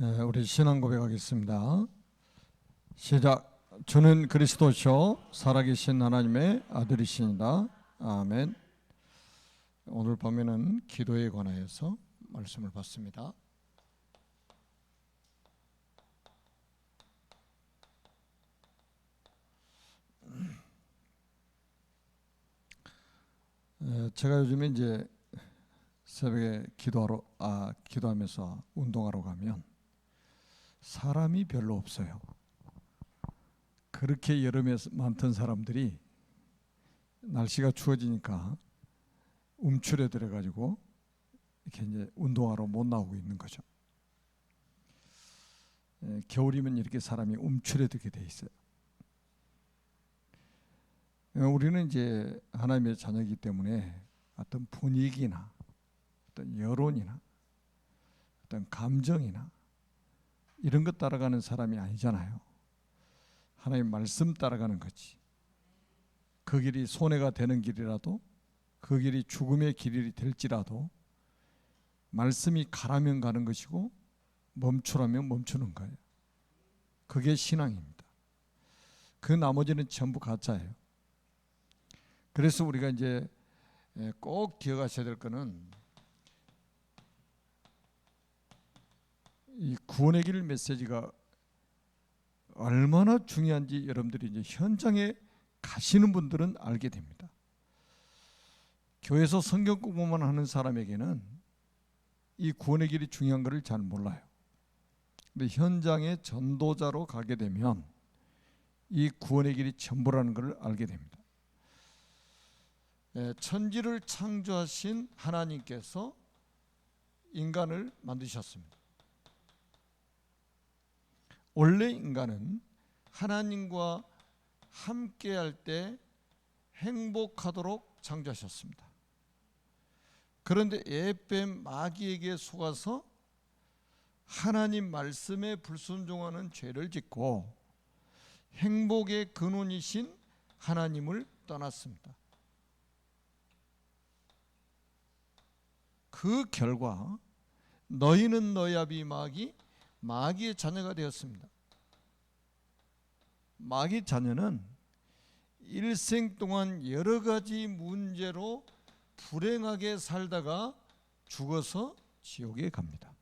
우리 신앙 고백하겠습니다. 시작. 주는 그리스도시요 살아계신 하나님의 아들이시니라. 아멘. 오늘 밤에는 기도에 관하여서 말씀을 받습니다. 제가 요즘에 이제 새벽에 기도하면서 운동하러 가면 사람이 별로 없어요. 그렇게 여름에 많던 사람들이 날씨가 추워지니까 움츠려들어 가지고 이렇게 이제 운동하러 못 나오고 있는 거죠. 겨울이면 이렇게 사람이 움츠려들게 돼 있어요. 우리는 이제 하나님의 자녀이기 때문에 어떤 분위기나 어떤 여론이나 어떤 감정이나 이런 것 따라가는 사람이 아니잖아요. 하나님 말씀 따라가는 거지. 그 길이 손해가 되는 길이라도, 그 길이 죽음의 길이 될지라도 말씀이 가라면 가는 것이고 멈추라면 멈추는 거예요. 그게 신앙입니다. 그 나머지는 전부 가짜예요. 그래서 우리가 이제 꼭 기억하셔야 될 거는 이 구원의 길 메시지가 얼마나 중요한지 여러분들이 이제 현장에 가시는 분들은 알게 됩니다. 교회에서 성경 공부만 하는 사람에게는 이 구원의 길이 중요한 것을 잘 몰라요. 근데 현장에 전도자로 가게 되면 이 구원의 길이 전부라는 것을 알게 됩니다. 천지를 창조하신 하나님께서 인간을 만드셨습니다. 원래 인간은 하나님과 함께할 때 행복하도록 창조하셨습니다. 그런데 에뱀 마귀에게 속아서 하나님 말씀에 불순종하는 죄를 짓고 행복의 근원이신 하나님을 떠났습니다. 그 결과 너희는 너희 아비 마귀의 자녀가 되었습니다. 마귀 자녀는 일생 동안 여러 가지 문제로 불행하게 살다가 죽어서 지옥에 갑니다.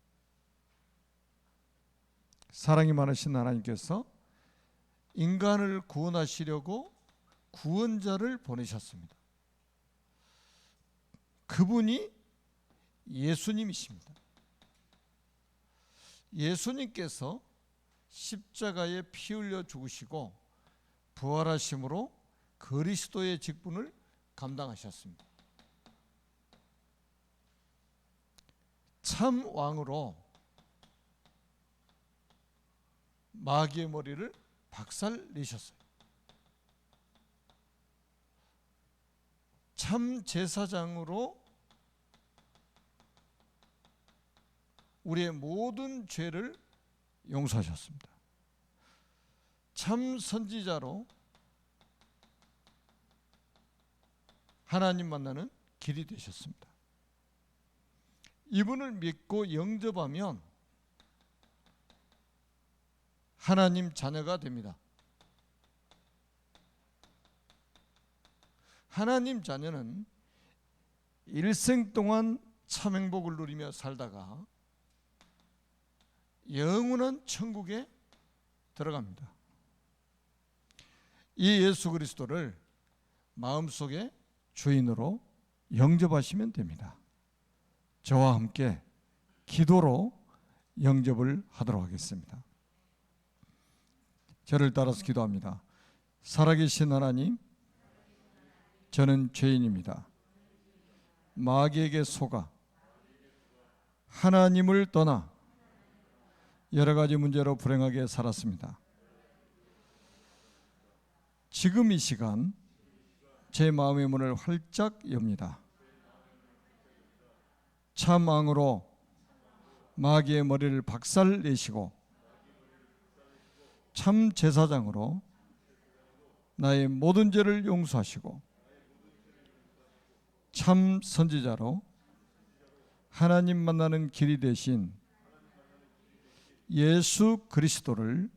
사랑이 많으신 하나님께서 인간을 구원하시려고 구원자를 보내셨습니다. 그분이 예수님이십니다. 예수님께서 십자가에 피 흘려 죽으시고 부활하심으로 그리스도의 직분을 감당하셨습니다. 참 왕으로 마귀의 머리를 박살 내셨어요. 참 제사장으로 우리의 모든 죄를 용서하셨습니다. 참 선지자로 하나님 만나는 길이 되셨습니다. 이분을 믿고 영접하면 하나님 자녀가 됩니다. 하나님 자녀는 일생 동안 참 행복을 누리며 살다가 영원한 천국에 들어갑니다. 이 예수 그리스도를 마음속에 주인으로 영접하시면 됩니다. 저와 함께 기도로 영접을 하도록 하겠습니다. 저를 따라서 기도합니다. 살아계신 하나님, 저는 죄인입니다. 마귀에게 속아 하나님을 떠나 여러 가지 문제로 불행하게 살았습니다. 지금 이 시간 제 마음의 문을 활짝 엽니다. 참 왕으로 마귀의 머리를 박살 내시고 참 제사장으로 나의 모든 죄를 용서하시고 참 선지자로 하나님 만나는 길이 되신 예수 그리스도를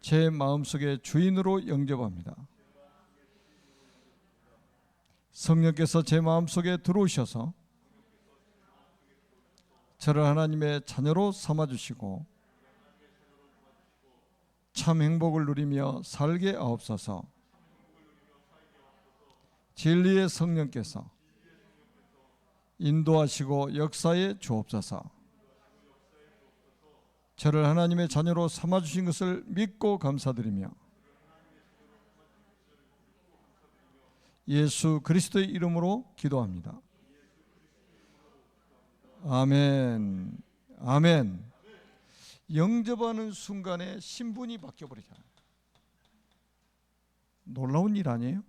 제 마음속에 주인으로 영접합니다. 성령께서 제 마음속에 들어오셔서 저를 하나님의 자녀로 삼아주시고 참 행복을 누리며 살게 하옵소서. 진리의 성령께서 인도하시고 역사에 주옵소서. 저를 하나님의 자녀로 삼아주신 것을 믿고 감사드리며 예수 그리스도의 이름으로 기도합니다. 아멘. 아멘. 영접하는 순간에 신분이 바뀌어버리잖아요. 놀라운 일 아니에요?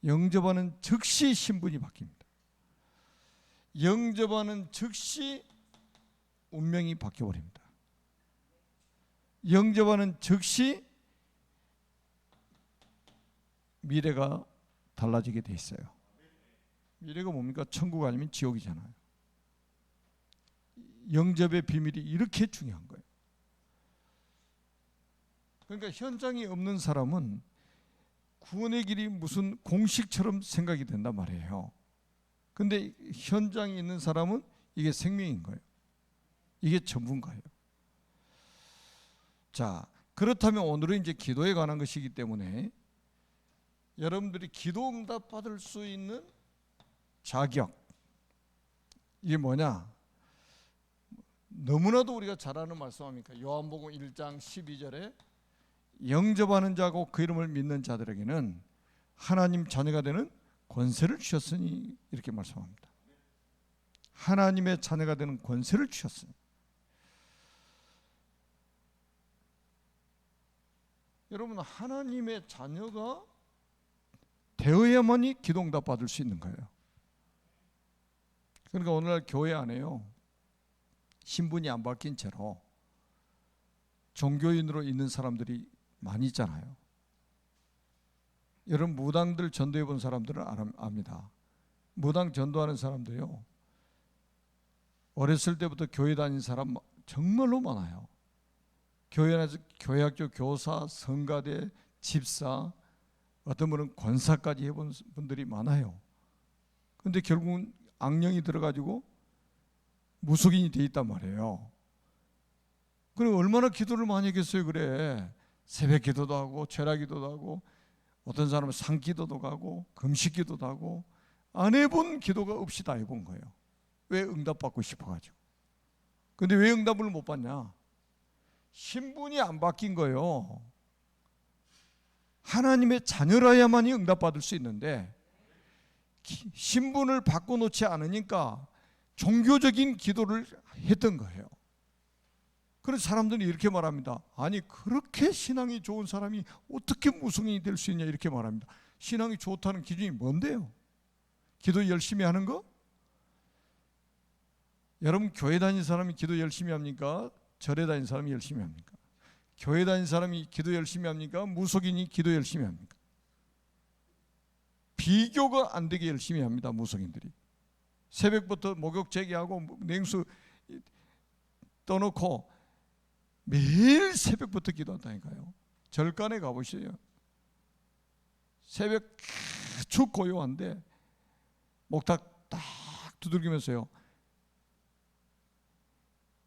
영접하는 즉시 신분이 바뀝니다. 영접하는 즉시 운명이 바뀌어버립니다. 영접하는 즉시 미래가 달라지게 돼 있어요. 미래가 뭡니까? 천국 아니면 지옥이잖아요. 영접의 비밀이 이렇게 중요한 거예요. 그러니까 현장이 없는 사람은 구원의 길이 무슨 공식처럼 생각이 된단 말이에요. 근데 현장에 있는 사람은 이게 생명인 거예요. 이게 전부인가요? 자, 그렇다면 오늘은 이제 기도에 관한 것이기 때문에 여러분들이 기도 응답 받을 수 있는 자격, 이게 뭐냐? 너무나도 우리가 잘 아는 말씀 아닙니까? 요한복음 1장 12절에 영접하는 자고 그 이름을 믿는 자들에게는 하나님 자녀가 되는 권세를 주셨으니, 이렇게 말씀합니다. 하나님의 자녀가 되는 권세를 주셨으니. 여러분, 하나님의 자녀가 되어야만이 기도 응답 받을 수 있는 거예요. 그러니까 오늘날 교회 안에요, 신분이 안 바뀐 채로 종교인으로 있는 사람들이 많이 있잖아요. 여러분, 무당들 전도해 본 사람들은 압니다. 무당 전도하는 사람도요, 어렸을 때부터 교회 다닌 사람 정말로 많아요. 교회학교 교사, 성가대, 집사, 어떤 분은 권사까지 해본 분들이 많아요. 그런데 결국은 악령이 들어가지고 무속인이 돼 있단 말이에요. 그럼 얼마나 기도를 많이 했겠어요. 그래, 새벽 기도도 하고 철야 기도도 하고, 어떤 사람은 상기도도 가고 금식 기도도 하고, 안 해본 기도가 없이 다 해본 거예요. 왜? 응답받고 싶어가지고. 근데 왜 응답을 못 받냐? 신분이 안 바뀐 거예요. 하나님의 자녀라야만이 응답받을 수 있는데 신분을 바꿔놓지 않으니까 종교적인 기도를 했던 거예요. 그래서 사람들이 이렇게 말합니다. 아니, 그렇게 신앙이 좋은 사람이 어떻게 무속인이 될 수 있냐, 이렇게 말합니다. 신앙이 좋다는 기준이 뭔데요? 기도 열심히 하는 거? 여러분, 교회 다니는 사람이 기도 열심히 합니까? 절에 다니는 사람이 열심히 합니까? 교회 다니는 사람이 기도 열심히 합니까? 무속인이 기도 열심히 합니까? 비교가 안 되게 열심히 합니다. 무속인들이 새벽부터 목욕 제기하고 냉수 떠놓고 매일 새벽부터 기도한다니까요. 절간에 가보세요. 새벽 쭉 고요한데 목탁 딱 두들기면서요,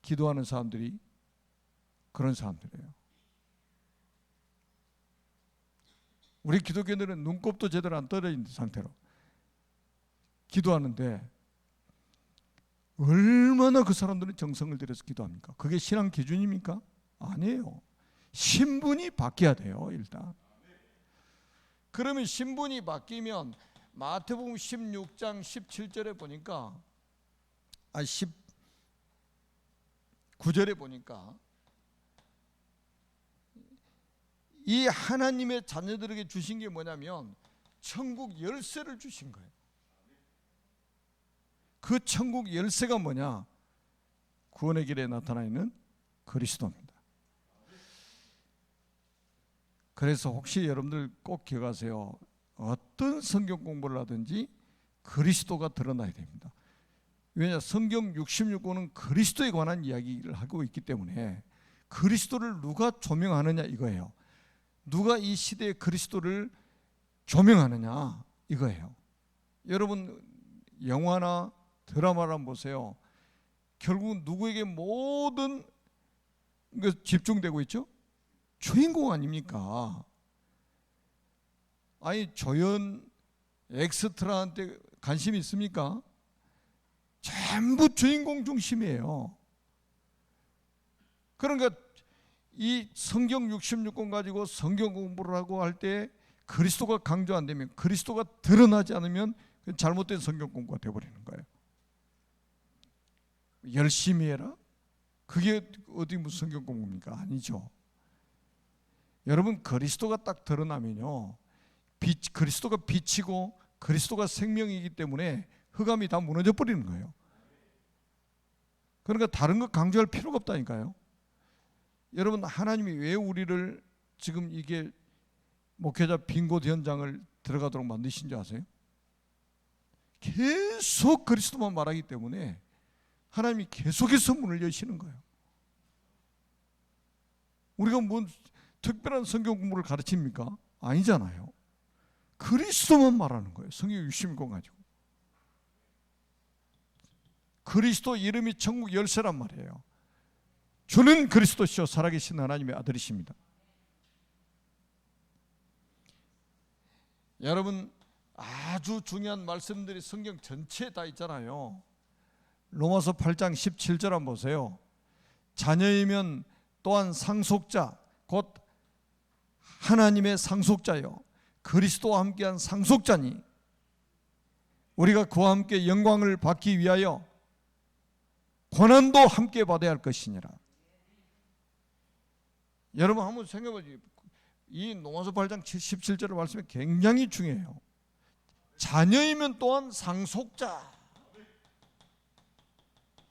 기도하는 사람들이 그런 사람들이에요. 우리 기독교인들은 눈곱도 제대로 안 떨어진 상태로 기도하는데 얼마나 그 사람들은 정성을 들여서 기도합니까? 그게 신앙 기준입니까? 아니에요. 신분이 바뀌어야 돼요. 일단. 그러면 신분이 바뀌면 마태복음 16장 17절에 보니까 19절에 보니까 이 하나님의 자녀들에게 주신 게 뭐냐면 천국 열쇠를 주신 거예요. 그 천국 열쇠가 뭐냐? 구원의 길에 나타나 있는 그리스도입니다. 그래서 혹시 여러분들 꼭 기억하세요. 어떤 성경 공부를 하든지 그리스도가 드러나야 됩니다. 왜냐, 성경 66권은 그리스도에 관한 이야기를 하고 있기 때문에 그리스도를 누가 조명하느냐 이거예요. 누가 이 시대의 그리스도를 조명하느냐 이거예요. 여러분 영화나 드라마를 한번 보세요. 결국 누구에게 모든 게 집중되고 있죠? 주인공 아닙니까? 아니 조연 엑스트라한테 관심이 있습니까? 전부 주인공 중심이에요. 그러니까 이 성경 66권 가지고 성경 공부를 하고 할 때 그리스도가 강조 안 되면, 그리스도가 드러나지 않으면 잘못된 성경 공부가 되어버리는 거예요. 열심히 해라? 그게 어디 무슨 성경 공부입니까? 아니죠. 여러분 그리스도가 딱 드러나면요, 그리스도가 빛이고 그리스도가 생명이기 때문에 흑암이 다 무너져 버리는 거예요. 그러니까 다른 거 강조할 필요가 없다니까요. 여러분 하나님이 왜 우리를 지금 이게 목회자 빈곳 현장을 들어가도록 만드신 줄 아세요? 계속 그리스도만 말하기 때문에 하나님이 계속해서 문을 여시는 거예요. 우리가 뭔 특별한 성경 공부를 가르칩니까? 아니잖아요. 그리스도만 말하는 거예요. 성경 66권 가지고. 그리스도 이름이 천국 열쇠란 말이에요. 주는 그리스도시요 살아계신 하나님의 아들이십니다. 여러분 아주 중요한 말씀들이 성경 전체에 다 있잖아요. 로마서 8장 17절 한번 보세요. 자녀이면 또한 상속자 곧 하나님의 상속자요 그리스도와 함께한 상속자니 우리가 그와 함께 영광을 받기 위하여 고난도 함께 받아야 할 것이니라. 여러분 한번 생각해보세요. 이 로마서 8장 17절의 말씀이 굉장히 중요해요. 자녀이면 또한 상속자,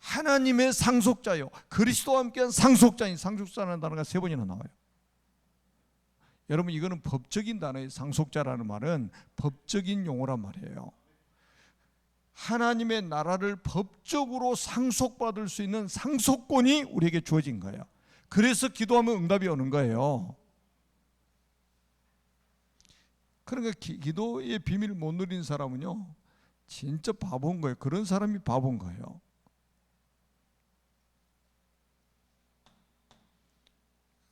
하나님의 상속자요 그리스도와 함께한 상속자인, 상속자라는 단어가 3번이나 나와요. 여러분 이거는 법적인 단어예요. 상속자라는 말은 법적인 용어란 말이에요. 하나님의 나라를 법적으로 상속받을 수 있는 상속권이 우리에게 주어진 거예요. 그래서 기도하면 응답이 오는 거예요. 그러니까 기도의 비밀을 못 누린 사람은요 진짜 바보인 거예요. 그런 사람이 바보인 거예요.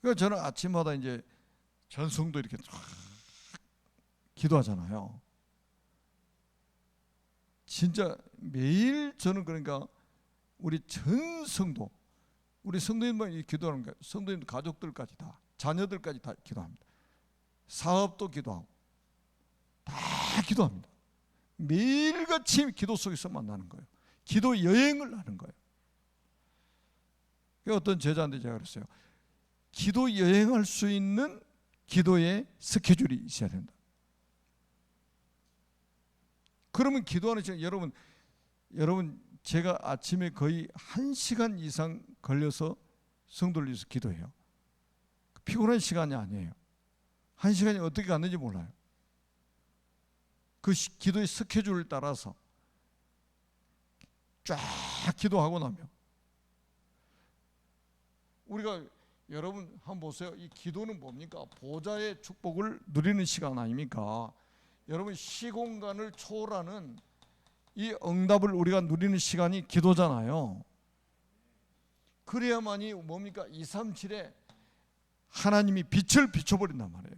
그러니까 저는 아침마다 이제 전성도 이렇게 기도하잖아요. 진짜 매일 저는 그러니까 우리 전 성도, 우리 성도님만 기도하는 거예요. 성도님 가족들까지 다, 자녀들까지 다 기도합니다. 사업도 기도하고 다 기도합니다. 매일같이 기도 속에서 만나는 거예요. 기도 여행을 하는 거예요. 어떤 제자한테 제가 그랬어요. 기도 여행할 수 있는 기도의 스케줄이 있어야 된다. 그러면 기도하는 시간, 여러분 제가 아침에 거의 1시간 이상 걸려서 성도를 위해서 기도해요. 피곤한 시간이 아니에요. 1시간이 어떻게 갔는지 몰라요. 그 기도의 스케줄을 따라서 쫙 기도하고 나면 우리가 여러분 한번 보세요. 이 기도는 뭡니까? 보좌의 축복을 누리는 시간 아닙니까? 여러분 시공간을 초월하는 이 응답을 우리가 누리는 시간이 기도잖아요. 그래야만이 뭡니까? 237에 하나님이 빛을 비춰버린단 말이에요.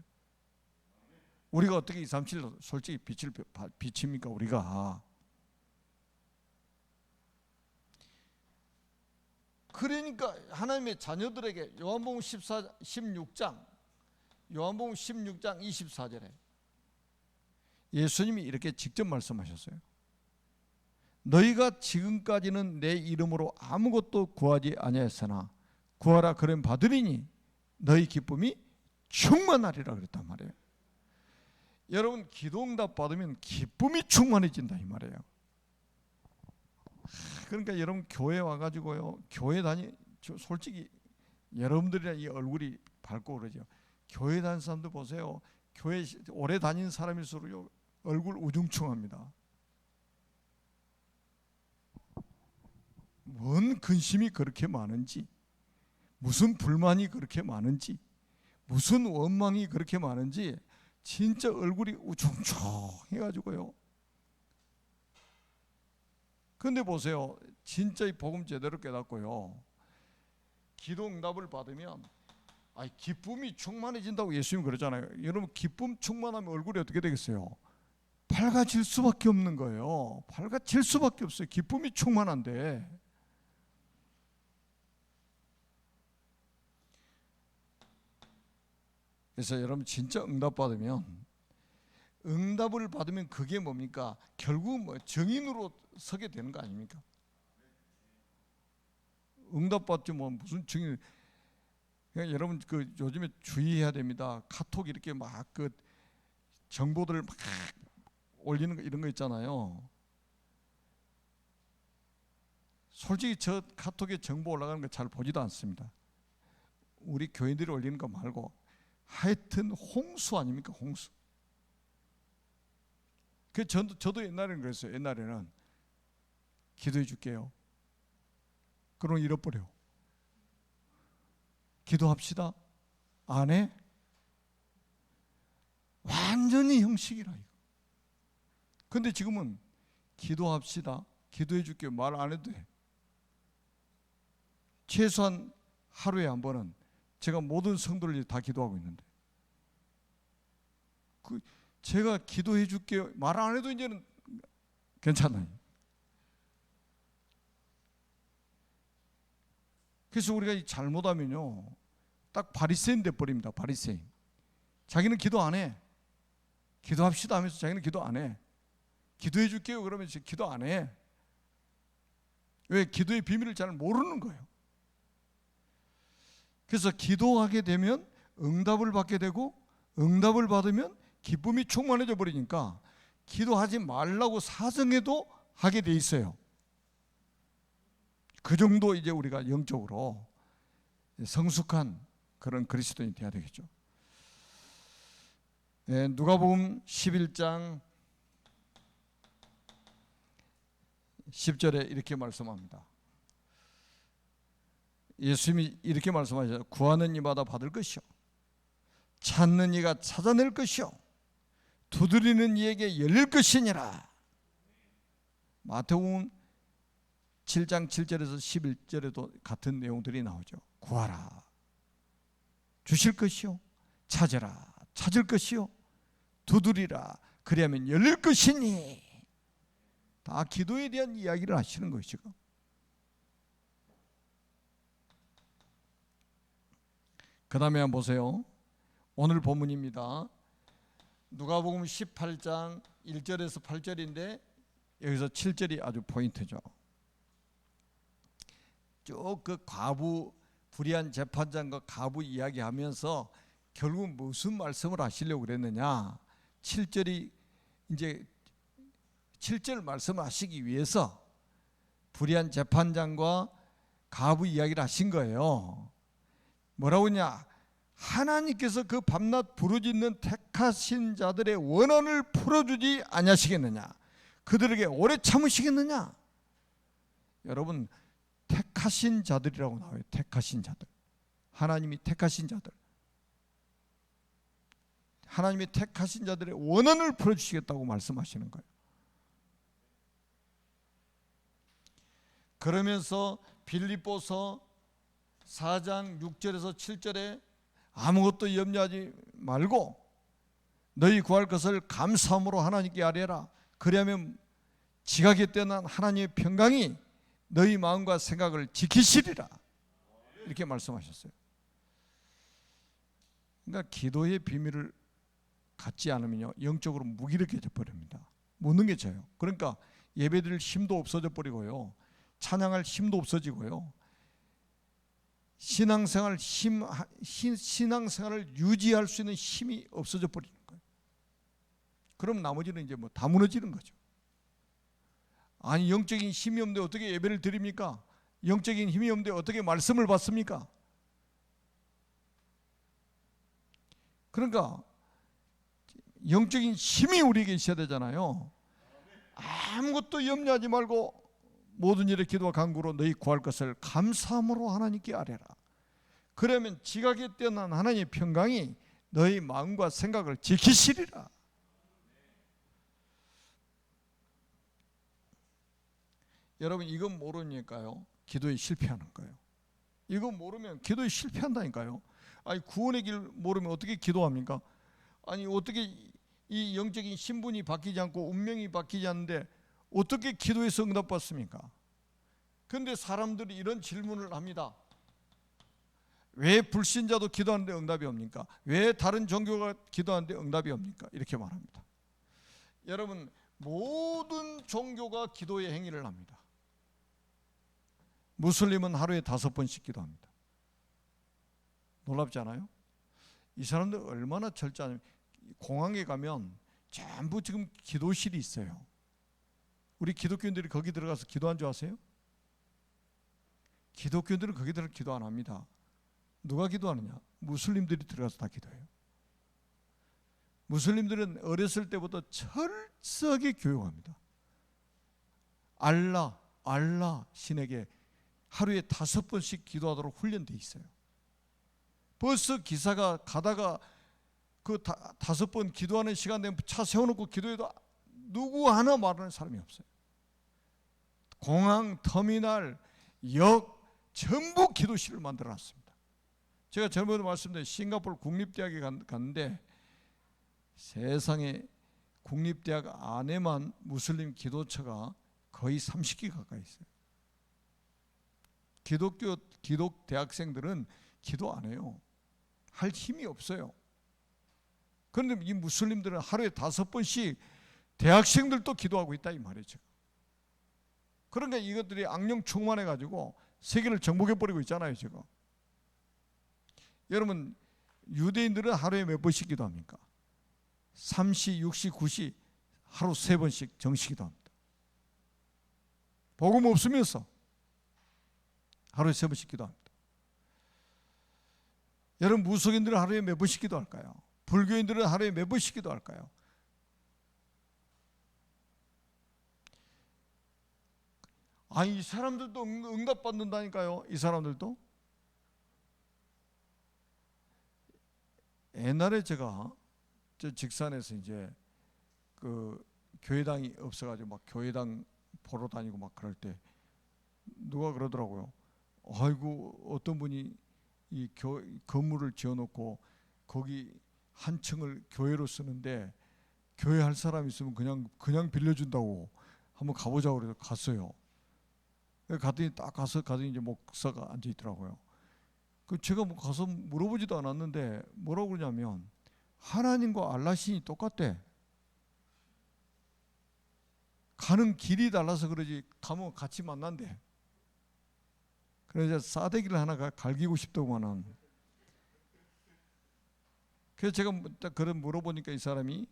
우리가 어떻게 237로 솔직히 빛을 비칩니까? 우리가. 그러니까 하나님의 자녀들에게 요한복음 16장 24절에 예수님이 이렇게 직접 말씀하셨어요. 너희가 지금까지는 내 이름으로 아무것도 구하지 아니하였으나 구하라 그런 받으리니 너희 기쁨이 충만하리라 그랬단 말이에요. 여러분 기도응답 받으면 기쁨이 충만해진다 이 말이에요. 그러니까 여러분 교회 와가지고요, 교회 솔직히 여러분들이랑 이 얼굴이 밝고 그러죠. 교회 다니는 사람들 보세요. 교회 오래 다닌 사람일수록 얼굴 우중충합니다. 뭔 근심이 그렇게 많은지, 무슨 불만이 그렇게 많은지, 무슨 원망이 그렇게 많은지 진짜 얼굴이 우중충해가지고요. 근데 보세요, 진짜 이 복음 제대로 깨닫고요, 기도 응답을 받으면 기쁨이 충만해진다고 예수님 그러잖아요. 여러분, 기쁨 충만하면 얼굴이 어떻게 되겠어요? 밝아질 수밖에 없는 거예요. 밝아질 수밖에 없어요. 기쁨이 충만한데. 그래서 여러분, 진짜 응답을 받으면 그게 뭡니까? 결국 뭐 정인으로 서게 되는 거 아닙니까? 응답받지 뭐 무슨 증인. 그러니까 여러분, 그 요즘에 주의해야 됩니다. 카톡 이렇게 막 그 정보들을 막 올리는 거, 이런 거 있잖아요. 솔직히 저 카톡에 정보 올라가는 거 잘 보지도 않습니다. 우리 교인들이 올리는 거 말고. 하여튼 홍수 아닙니까? 홍수. 그 저도 옛날에는 그랬어요. 옛날에는 기도해 줄게요. 그럼 잃어버려. 기도합시다. 안 해? 완전히 형식이라 이거. 근데 지금은 기도합시다. 기도해 줄게요. 말 안 해도 돼. 최소한 하루에 한 번은 제가 모든 성도를 다 기도하고 있는데, 제가 기도해 줄게요. 말 안 해도 이제는 괜찮아요. 그래서 우리가 잘못하면요, 딱 바리새인 돼 버립니다. 바리새인. 자기는 기도 안 해. 기도합시다 하면서 자기는 기도 안 해. 기도해 줄게요 그러면 기도 안 해. 왜? 기도의 비밀을 잘 모르는 거예요. 그래서 기도하게 되면 응답을 받게 되고, 응답을 받으면 기쁨이 충만해져 버리니까 기도하지 말라고 사정해도 하게 돼 있어요. 그 정도 이제 우리가 영적으로 성숙한 그런 그리스도인이 돼야 되겠죠. 누가복음 11장 10절에 이렇게 말씀합니다. 예수님이 이렇게 말씀하셨어요. 구하는 이마다 받을 것이요, 찾는 이가 찾아낼 것이요, 두드리는 이에게 열릴 것이니라. 마태복음 7장 7절에서 11절에도 같은 내용들이 나오죠. 구하라, 주실 것이요, 찾으라, 찾을 것이요, 두드리라, 그리하면 열릴 것이니. 다 기도에 대한 이야기를 하시는 것이죠. 그 다음에 한번 보세요. 오늘 본문입니다. 누가복음 18장 1절에서 8절인데 여기서 7절이 아주 포인트죠. 쭉 그 과부, 불의한 재판장과 과부 이야기하면서 결국 무슨 말씀을 하시려고 그랬느냐, 7절이 이제 7절 말씀하시기 위해서 불의한 재판장과 과부 이야기를 하신 거예요. 뭐라고 하냐, 하나님께서 그 밤낮 부르짖는 택하신 자들의 원한을 풀어주지 아니하시겠느냐, 그들에게 오래 참으시겠느냐. 여러분, 택하신 자들이라고 나와요. 택하신 자들. 하나님이 택하신 자들. 하나님이 택하신 자들의 원한을 풀어주시겠다고 말씀하시는 거예요. 그러면서 빌립보서 4장 6절에서 7절에 아무것도 염려하지 말고 너희 구할 것을 감사함으로 하나님께 아뢰라. 그리하면 지각에 떠난 하나님의 평강이 너희 마음과 생각을 지키시리라. 이렇게 말씀하셨어요. 그러니까 기도의 비밀을 갖지 않으면요, 영적으로 무기력해져 버립니다. 못 능해져요. 그러니까 예배드릴 힘도 없어져 버리고요, 찬양할 힘도 없어지고요, 신앙생활을 유지할 수 있는 힘이 없어져 버리는 거예요. 그럼 나머지는 이제 뭐 다 무너지는 거죠. 아니, 영적인 힘이 없는데 어떻게 예배를 드립니까? 영적인 힘이 없는데 어떻게 말씀을 받습니까? 그러니까 영적인 힘이 우리에게 있어야 되잖아요. 아무것도 염려하지 말고 모든 일에 기도와 간구로 너희 구할 것을 감사함으로 하나님께 아뢰라. 그러면 지각에 뛰어난 하나님의 평강이 너희 마음과 생각을 지키시리라. 여러분, 이건 모르니까요 기도에 실패하는 거예요. 이거 모르면 기도에 실패한다니까요. 아니, 구원의 길 모르면 어떻게 기도합니까? 아니, 어떻게 이 영적인 신분이 바뀌지 않고 운명이 바뀌지 않는데 어떻게 기도해서 응답받습니까? 그런데 사람들이 이런 질문을 합니다. 왜 불신자도 기도하는데 응답이 옵니까? 왜 다른 종교가 기도하는데 응답이 옵니까? 이렇게 말합니다. 여러분, 모든 종교가 기도의 행위를 합니다. 무슬림은 하루에 5번씩 기도합니다. 놀랍지 않아요? 이 사람들 얼마나 철저하냐면 공항에 가면 전부 지금 기도실이 있어요. 우리 기독교인들이 거기 들어가서 기도한 줄 아세요? 기독교인들은 거기 들어가서 기도 안 합니다. 누가 기도하느냐? 무슬림들이 들어가서 다 기도해요. 무슬림들은 어렸을 때부터 철저하게 교육합니다. 알라 신에게 하루에 5번씩 기도하도록 훈련되어 있어요. 벌써 기사가 가다가 그 5번 기도하는 시간 되면 차 세워놓고 기도해도 누구 하나 말하는 사람이 없어요. 공항, 터미널, 역 전부 기도실을 만들어놨습니다. 제가 전번에 말씀드린 싱가포르 국립대학에 갔는데 세상에 국립대학 안에만 무슬림 기도처가 거의 30개 가까이 있어요. 기독 대학생들은 기도 안 해요. 할 힘이 없어요. 그런데 이 무슬림들은 하루에 5번씩 대학생들도 기도하고 있다 이 말이죠. 그러니까 이것들이 악령 충만해 가지고 세계를 정복해 버리고 있잖아요 지금. 여러분, 유대인들은 하루에 몇 번씩 기도합니까? 3시, 6시, 9시 하루 3번씩 정식 기도합니다. 복음 없으면서 하루에 3번씩 기도합니다. 여러분, 무속인들은 하루에 몇 번씩 기도할까요? 불교인들은 하루에 몇 번씩 기도할까요? 아니, 이 사람들도 응답받는다니까요. 이 사람들도. 옛날에 제가 저 직산에서 이제 그 교회당이 없어가지고 막 교회당 보러 다니고 막 그럴 때 누가 그러더라고요. 아이고, 어떤 분이 이 건물을 지어놓고 거기 한 층을 교회로 쓰는데 교회 할 사람 있으면 그냥 빌려준다고 한번 가보자고 그래서 갔어요. 갔더니 딱 가더니 이제 목사가 앉아 있더라고요. 그 제가 뭐 가서 물어보지도 않았는데 뭐라고 그러냐면 하나님과 알라신이 똑같대. 가는 길이 달라서 그러지 가면 같이 만난대. 그래서 싸대기를 하나 갈기고 싶더구만은. 그래서 제가 딱 그런 물어보니까 이 사람이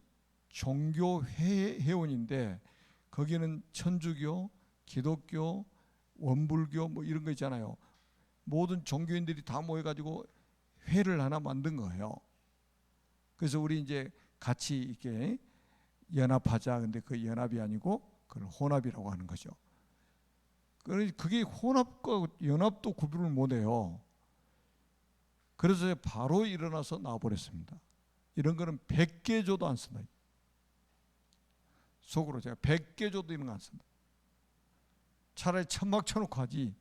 종교 회원인데 거기는 천주교, 기독교, 원불교 뭐 이런 거 있잖아요. 모든 종교인들이 다 모여가지고 회를 하나 만든 거예요. 그래서 우리 이제 같이 이렇게 연합하자. 근데 그 연합이 아니고 그걸 혼합이라고 하는 거죠. 그게 혼합과 연합도 구분을 못해요. 그래서 바로 일어나서 나와버렸습니다. 이런 거는 100개 줘도 안 쓴다. 속으로 제가 100개 줘도 이런 거 안 쓴다. 차라리 천막 쳐놓고 하지.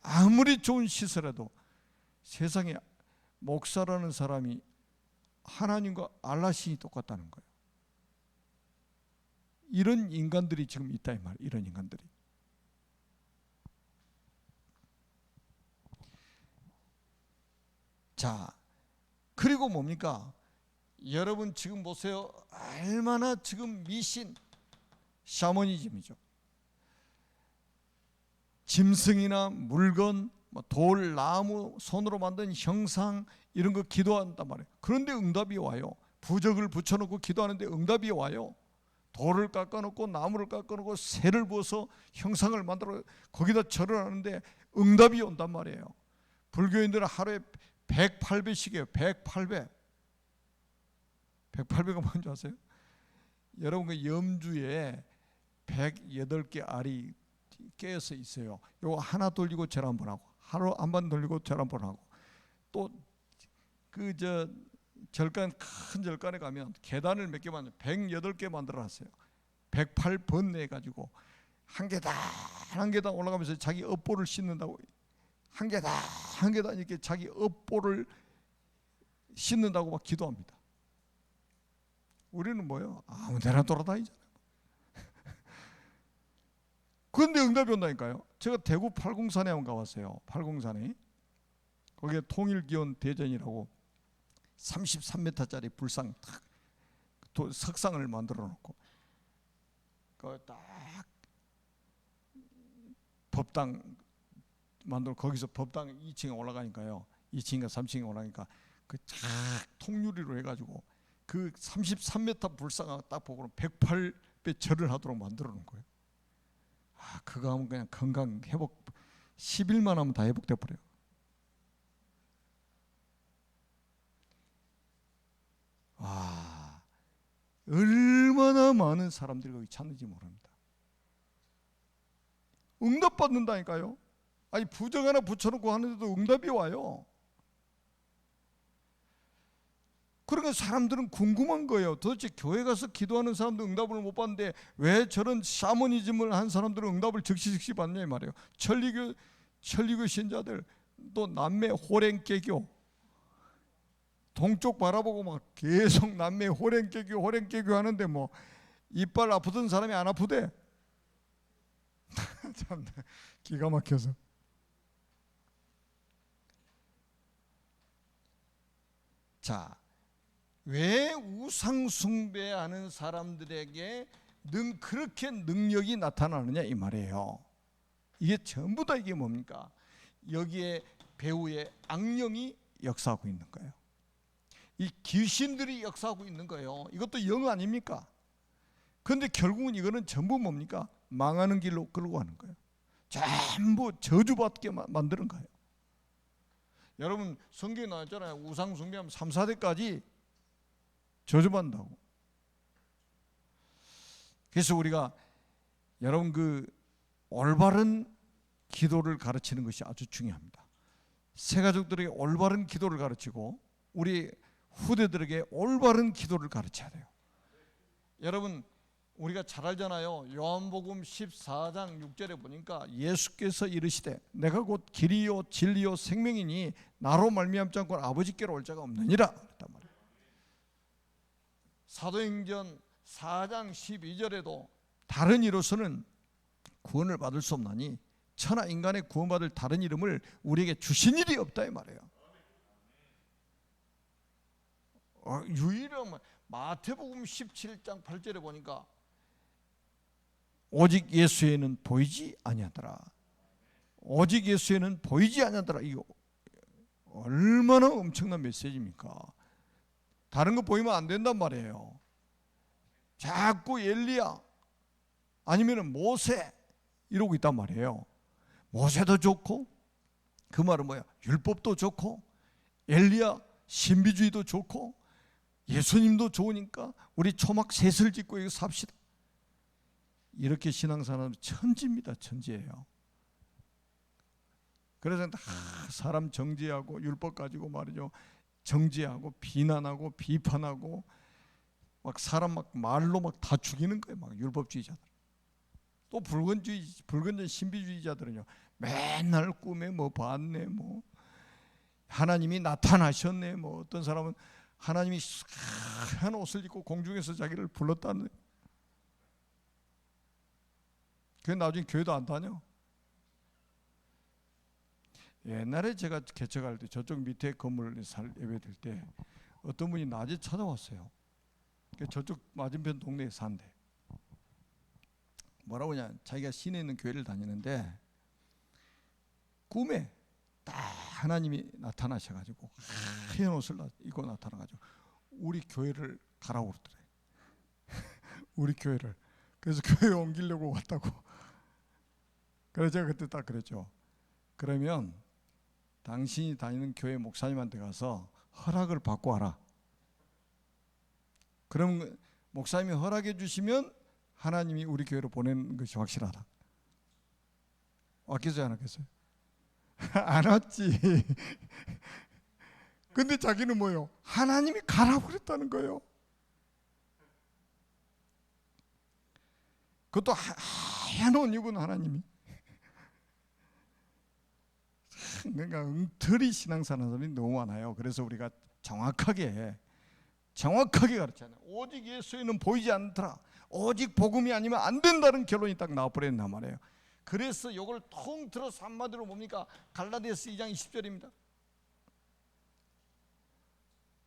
아무리 좋은 시설에도 세상에 목사라는 사람이 하나님과 알라신이 똑같다는 거예요. 이런 인간들이 지금 있다 이 말이에요. 이런 인간들이. 자, 그리고 뭡니까? 여러분 지금 보세요. 얼마나 지금 미신, 샤머니즘이죠. 짐승이나 물건, 돌, 나무, 손으로 만든 형상 이런 거 기도한단 말이에요. 그런데 응답이 와요. 부적을 붙여놓고 기도하는데 응답이 와요. 돌을 깎아놓고 나무를 깎아놓고 새를 부어서 형상을 만들어 거기다 절을 하는데 응답이 온단 말이에요. 불교인들은 하루에 108배씩이에요. 108배. 108배가 뭔지 아세요? 여러분 그 염주에 108개 알이 깨어서 있어요. 요거 하나 돌리고 절 한 번 하고, 하루 한 번 돌리고 절 한 번 하고, 또 그 절간, 큰 절간에 가면 계단을 몇 개 만들어 108개 만들어 놨어요. 108번 해가지고 한 계단 한 계단 올라가면서 자기 업보를 씻는다고, 한 계단 한 계단 이렇게 자기 업보를 씻는다고 막 기도합니다. 우리는 뭐요? 아무 데나 돌아다니잖아요. 그런데 응답이 온다니까요. 제가 대구 팔공산에 한번 가봤어요. 팔공산에 거기에 통일기원 대전이라고 33m짜리 불상 탁 석상을 만들어 놓고 그 딱 법당 만들어, 거기서 법당 2층에 올라가니까요, 2층인가 3층에 올라가니까 그 쫙 통유리로 해가지고 그 33m 불상을 딱 보고는 108배 절을 하도록 만들어 놓은 거예요. 아, 그거 하면 그냥 건강 회복 10일만 하면 다 회복돼 버려요. 와, 얼마나 많은 사람들이 거기 찾는지 모릅니다. 응답 받는다니까요. 아니, 부적 하나 붙여놓고 하는데도 응답이 와요. 그러니까 사람들은 궁금한 거예요. 도대체 교회 가서 기도하는 사람도 응답을 못 받는데 왜 저런 샤머니즘을 한 사람들은 응답을 즉시 받냐 이 말이에요. 천리교 신자들, 또 남매 호랭개교, 동쪽 바라보고 막 계속 남매 호랭개교 하는데 뭐 이빨 아프던 사람이 안 아프대. 참 기가 막혀서. 자, 왜 우상 숭배하는 사람들에게 그렇게 능력이 나타나느냐 이 말이에요. 이게 전부 다 이게 뭡니까? 여기에 배후에 악령이 역사하고 있는 거예요. 이 귀신들이 역사하고 있는 거예요. 이것도 영 아닙니까? 그런데 결국은 이거는 전부 뭡니까? 망하는 길로 끌고 가는 거예요. 전부 저주받게 만드는 거예요. 여러분 성경에 나왔잖아요. 우상 숭배하면 3, 4대까지 저주받는다고. 그래서 우리가 여러분 그 올바른 기도를 가르치는 것이 아주 중요합니다. 새 가족들에게 올바른 기도를 가르치고 우리 후대들에게 올바른 기도를 가르쳐야 돼요. 여러분 우리가 잘 알잖아요. 요한복음 14장 6절에 보니까 예수께서 이르시되 내가 곧 길이요 진리요 생명이니 나로 말미암지 않고 아버지께로 올 자가 없느니라 그랬단 말이에요. 사도행전 4장 12절에도 다른 이로서는 구원을 받을 수 없나니 천하 인간의 구원받을 다른 이름을 우리에게 주신 일이 없다 이 말이에요. 유일한 마태복음 17장 8절에 보니까 오직 예수에는 보이지 아니하더라. 오직 예수에는 보이지 아니하더라. 이거 얼마나 엄청난 메시지입니까? 다른 거 보이면 안 된단 말이에요. 자꾸 엘리야 아니면 모세 이러고 있단 말이에요. 모세도 좋고 그 말은 뭐야? 율법도 좋고 엘리야 신비주의도 좋고 예수님도 좋으니까 우리 초막 셋을 짓고 이거 삽시다. 이렇게 신앙사람은 천지입니다. 천지예요. 그래서 다 사람 정죄하고 율법 가지고 말이죠. 정죄하고 비난하고 비판하고 막 사람 막 말로 막 다 죽이는 거예요. 막 율법주의자들. 또 불건전 신비주의자들은요. 맨날 꿈에 뭐 봤네, 뭐 하나님이 나타나셨네, 뭐 어떤 사람은 하나님이 하얀 옷을 입고 공중에서 자기를 불렀다는. 그게 나중에 교회도 안 다녀. 옛날에 제가 개척할 때 저쪽 밑에 건물 예배 드릴 때 어떤 분이 낮에 찾아왔어요. 저쪽 맞은편 동네에 산대. 뭐라고 하냐, 자기가 시내에 있는 교회를 다니는데 꿈에 딱 하나님이 나타나셔가지고 하얀 옷을 입고 나타나가지고 우리 교회를 가라고 그러더래. 우리 교회를. 그래서 교회에 옮기려고 왔다고. 그래서 제가 그때 딱 그랬죠. 그러면 당신이 다니는 교회 목사님한테 가서 허락을 받고 와라. 그럼 목사님이 허락해 주시면 하나님이 우리 교회로 보내는 것이 확실하다. 왔겠어요, 안 왔겠어요? 안 왔지. 근데 자기는 뭐예요? 하나님이 가라고 그랬다는 거예요. 그것도 하얀 옷 입은 하나님이. 그러니까 엉터리 신앙사는 사람이 너무 많아요. 그래서 우리가 정확하게 가르쳐요. 오직 예수에는 보이지 않더라. 오직 복음이 아니면 안 된다는 결론이 딱 나와버렸단 말이에요. 그래서 이걸 통틀어서 한마디로 뭡니까? 갈라디아서 2장 20절입니다.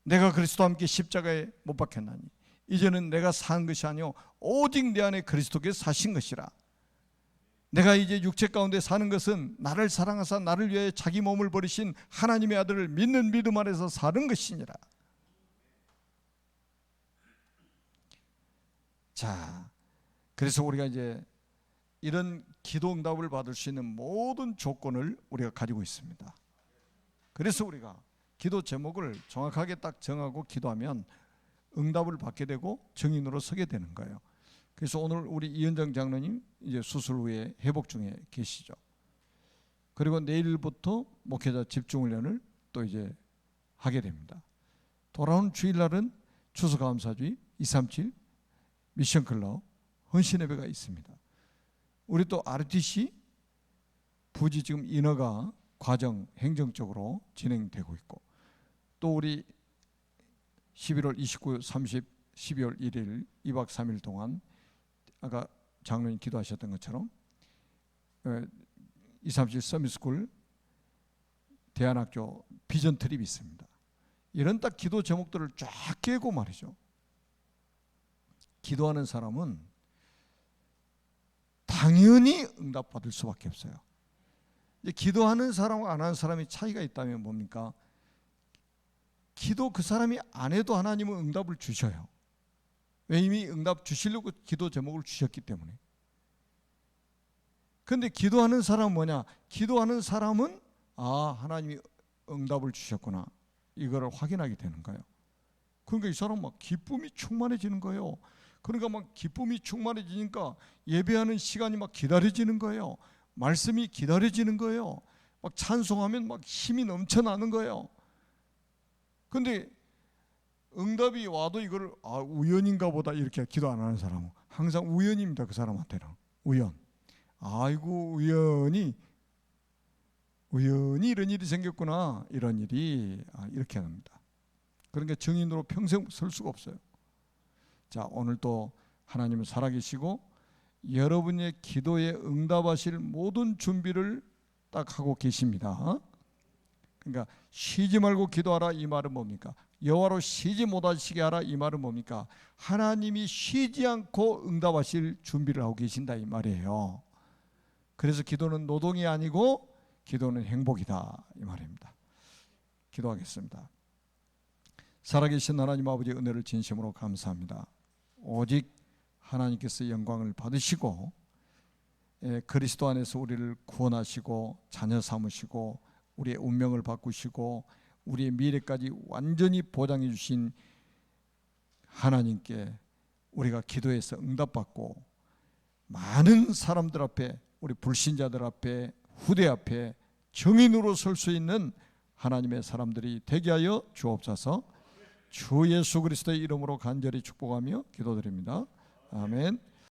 내가 그리스도와 함께 십자가에 못 박혔나니 이제는 내가 산 것이 아니요 오직 내 안에 그리스도께서 사신 것이라. 내가 이제 육체 가운데 사는 것은 나를 사랑하사 나를 위하여 자기 몸을 버리신 하나님의 아들을 믿는 믿음 안에서 사는 것이니라. 자, 그래서 우리가 이제 이런 기도 응답을 받을 수 있는 모든 조건을 우리가 가지고 있습니다. 그래서 우리가 기도 제목을 정확하게 딱 정하고 기도하면 응답을 받게 되고 증인으로 서게 되는 거예요. 그래서 오늘 우리 이현정 장로님 이제 수술 후에 회복 중에 계시죠. 그리고 내일부터 목회자 집중훈련을 또 이제 하게 됩니다. 돌아오는 주일날은 추수감사주의 237 미션클럽 헌신예배가 있습니다. 우리 또 RTC 부지 지금 인허가 과정 행정적으로 진행되고 있고, 또 우리 11월 29, 30, 12월 1일 2박 3일 동안 아까 장로님 기도하셨던 것처럼 237 서밋스쿨 대안학교 비전 트립이 있습니다. 이런 딱 기도 제목들을 쫙 깨고 말이죠. 기도하는 사람은 당연히 응답받을 수밖에 없어요. 이제 기도하는 사람과 안 하는 사람이 차이가 있다면 뭡니까? 기도 그 사람이 안 해도 하나님은 응답을 주셔요. 왜? 이미 응답 주시려고 기도 제목을 주셨기 때문에. 그런데 기도하는 사람은 뭐냐? 기도하는 사람은 하나님이 응답을 주셨구나, 이거를 확인하게 되는 거예요. 그러니까 이 사람 막 기쁨이 충만해지는 거예요. 그러니까 막 기쁨이 충만해지니까 예배하는 시간이 막 기다려지는 거예요. 말씀이 기다려지는 거예요. 막 찬송하면 막 힘이 넘쳐나는 거예요. 근데 응답이 와도 이걸 우연인가 보다 이렇게 기도 안 하는 사람은 항상 우연입니다. 그 사람한테는 우연. 아이고 우연히 이런 일이 생겼구나, 이런 일이 이렇게 합니다. 그러니까 증인으로 평생 설 수가 없어요. 자, 오늘 또 하나님은 살아계시고 여러분의 기도에 응답하실 모든 준비를 딱 하고 계십니다. 그러니까 쉬지 말고 기도하라, 이 말은 뭡니까? 여호와로 쉬지 못하시게 하라, 이 말은 뭡니까? 하나님이 쉬지 않고 응답하실 준비를 하고 계신다, 이 말이에요. 그래서 기도는 노동이 아니고 기도는 행복이다, 이 말입니다. 기도하겠습니다. 살아계신 하나님 아버지, 은혜를 진심으로 감사합니다. 오직 하나님께서 영광을 받으시고 그리스도 안에서 우리를 구원하시고 자녀 삼으시고 우리의 운명을 바꾸시고 우리의 미래까지 완전히 보장해 주신 하나님께 우리가 기도해서 응답받고 많은 사람들 앞에, 우리 불신자들 앞에, 후대 앞에 정인으로 설 수 있는 하나님의 사람들이 되게 하여 주옵소서. 주 예수 그리스도의 이름으로 간절히 축복하며 기도드립니다. 아멘.